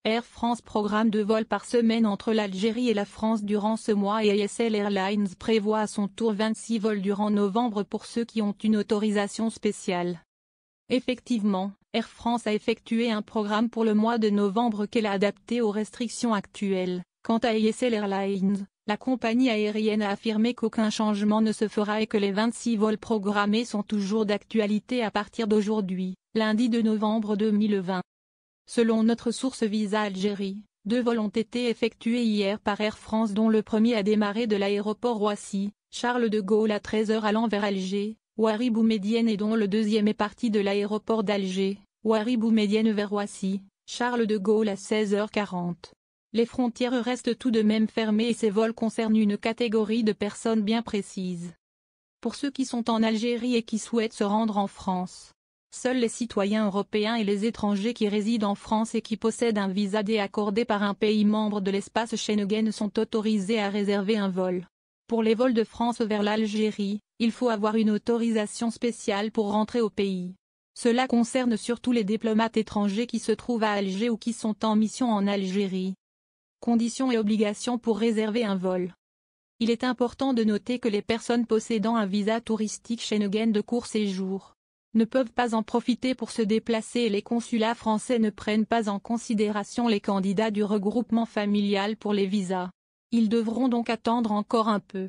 Air France programme 2 vols par semaine entre l'Algérie et la France durant ce mois et ASL Airlines prévoit à son tour 26 vols durant novembre pour ceux qui ont une autorisation spéciale. Effectivement, Air France a effectué un programme pour le mois de novembre qu'elle a adapté aux restrictions actuelles. Quant à ASL Airlines, la compagnie aérienne a affirmé qu'aucun changement ne se fera et que les 26 vols programmés sont toujours d'actualité à partir d'aujourd'hui, lundi 2 novembre 2020. Selon notre source Visa Algérie, 2 vols ont été effectués hier par Air France dont le premier a démarré de l'aéroport Roissy, Charles de Gaulle à 13h allant vers Alger, Ouari Boumedienne et dont le deuxième est parti de l'aéroport d'Alger, Ouari Boumedienne vers Roissy, Charles de Gaulle à 16h40. Les frontières restent tout de même fermées et ces vols concernent une catégorie de personnes bien précise. Pour ceux qui sont en Algérie et qui souhaitent se rendre en France, seuls les citoyens européens et les étrangers qui résident en France et qui possèdent un visa D accordé par un pays membre de l'espace Schengen sont autorisés à réserver un vol. Pour les vols de France vers l'Algérie, il faut avoir une autorisation spéciale pour rentrer au pays. Cela concerne surtout les diplomates étrangers qui se trouvent à Alger ou qui sont en mission en Algérie. Conditions et obligations pour réserver un vol. Il est important de noter que les personnes possédant un visa touristique Schengen de court séjour ne peuvent pas en profiter pour se déplacer et les consulats français ne prennent pas en considération les candidats du regroupement familial pour les visas. Ils devront donc attendre encore un peu.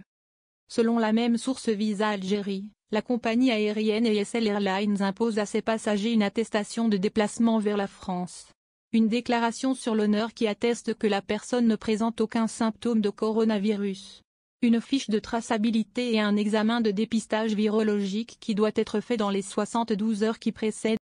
Selon la même source Visa Algérie, la compagnie aérienne ASL Airlines impose à ses passagers une attestation de déplacement vers la France. Une déclaration sur l'honneur qui atteste que la personne ne présente aucun symptôme de coronavirus. Une fiche de traçabilité et un examen de dépistage virologique qui doit être fait dans les 72 heures qui précèdent.